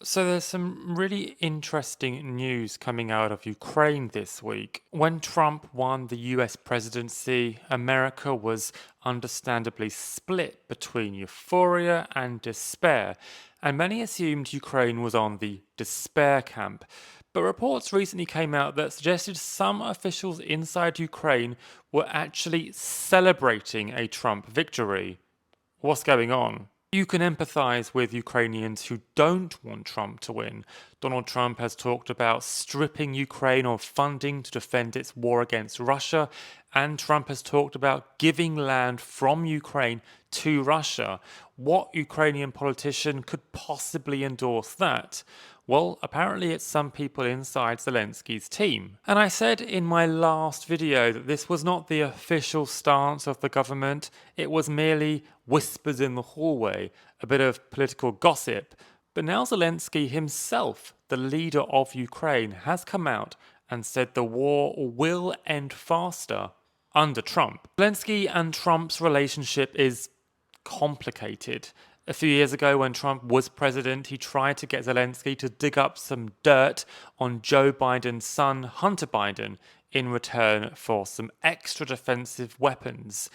So there's some really interesting news coming out of Ukraine this week. When Trump won the US presidency, America was understandably split between euphoria and despair, and many assumed Ukraine was on the despair camp. But reports recently came out that suggested some officials inside Ukraine were actually celebrating a Trump victory. What's going on? You can empathize with Ukrainians who don't want Trump to win. Donald Trump has talked about stripping Ukraine of funding to defend its war against Russia, and Trump has talked about giving land from Ukraine to Russia. What Ukrainian politician could possibly endorse that? Well, apparently it's some people inside Zelensky's team. And I said in my last video that this was not the official stance of the government, it was merely whispers in the hallway, a bit of political gossip. But now Zelensky himself, the leader of Ukraine, has come out and said the war will end faster under Trump. Zelensky and Trump's relationship is complicated. A few years ago, when Trump was president, he tried to get Zelensky to dig up some dirt on Joe Biden's son, Hunter Biden, in return for some extra defensive weapons.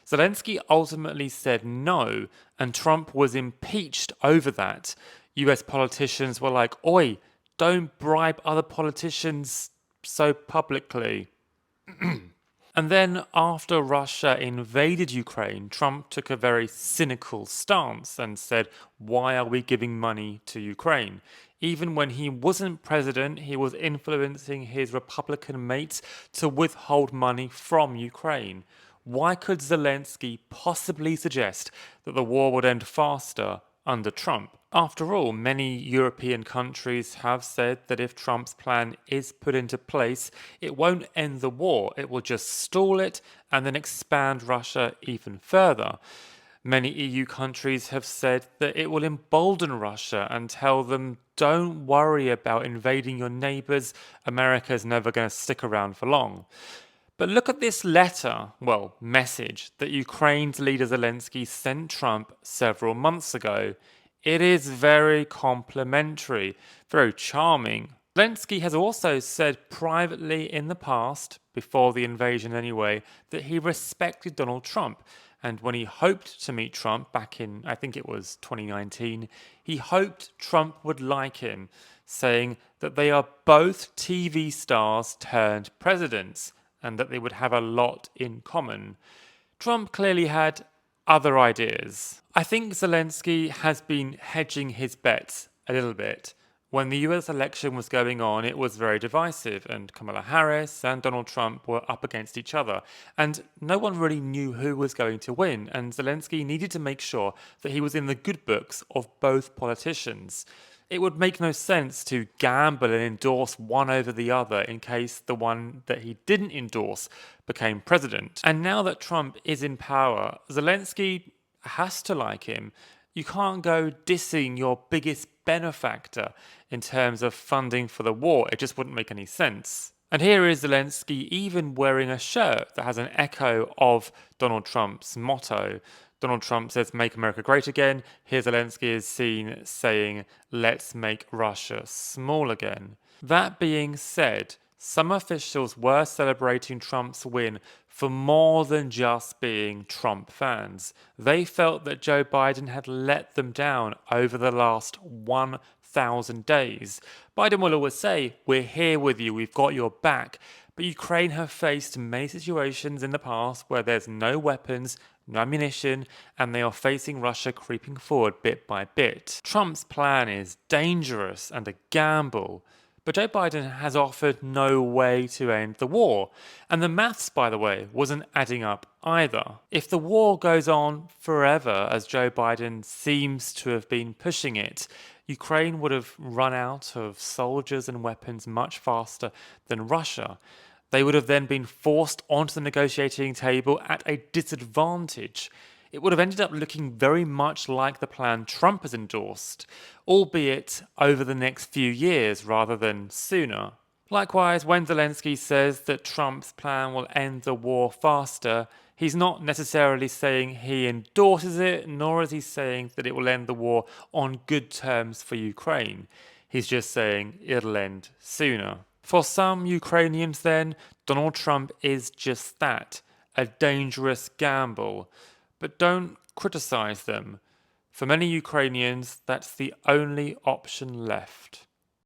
Zelensky ultimately said no, and Trump was impeached over that. US politicians were like, "Oi, don't bribe other politicians so publicly." And then, after Russia invaded Ukraine, Trump took a very cynical stance and said, "Why are we giving money to Ukraine?" Even when he wasn't president, he was influencing his Republican mates to withhold money from Ukraine. Why could Zelensky possibly suggest that the war would end faster under Trump? After all, many European countries have said that if Trump's plan is put into place, it won't end the war, it will just stall it and then expand Russia even further. Many EU countries have said that it will embolden Russia and tell them, "Don't worry about invading your neighbors, America's never going to stick around for long." But look at this letter, well, message, that Ukraine's leader Zelensky sent Trump several months ago. It is very complimentary, very charming. Zelensky has also said privately in the past, before the invasion anyway, that he respected Donald Trump. And when he hoped to meet Trump back in, I think it was 2019, he hoped Trump would like him, saying that they are both TV stars turned presidents and that they would have a lot in common. Trump clearly had other ideas. I think Zelensky has been hedging his bets a little bit. When the US election was going on, it was very divisive, and Kamala Harris and Donald Trump were up against each other, and no one really knew who was going to win, and Zelensky needed to make sure that he was in the good books of both politicians. It would make no sense to gamble and endorse one over the other in case the one that he didn't endorse became president. And now that Trump is in power, Zelensky has to like him. You can't go dissing your biggest benefactor in terms of funding for the war. It just wouldn't make any sense. And here is Zelensky even wearing a shirt that has an echo of Donald Trump's motto. Donald Trump says, "Make America great again." Here Zelensky is seen saying, "Let's make Russia small again." That being said, some officials were celebrating Trump's win for more than just being Trump fans. They felt that Joe Biden had let them down over the last 1,000 days. Biden will always say, "We're here with you, we've got your back." But Ukraine have faced many situations in the past where there's no weapons, no ammunition, and they are facing Russia creeping forward bit by bit. Trump's plan is dangerous and a gamble. But Joe Biden has offered no way to end the war. And the maths, by the way, wasn't adding up either. If the war goes on forever, as Joe Biden seems to have been pushing it, Ukraine would have run out of soldiers and weapons much faster than Russia. They would have then been forced onto the negotiating table at a disadvantage. It would have ended up looking very much like the plan Trump has endorsed, albeit over the next few years rather than sooner. Likewise, when Zelenskyy says that Trump's plan will end the war faster, he's not necessarily saying he endorses it, nor is he saying that it will end the war on good terms for Ukraine. He's just saying it'll end sooner. For some Ukrainians, then, Donald Trump is just that, a dangerous gamble. But don't criticize them. For many Ukrainians, that's the only option left.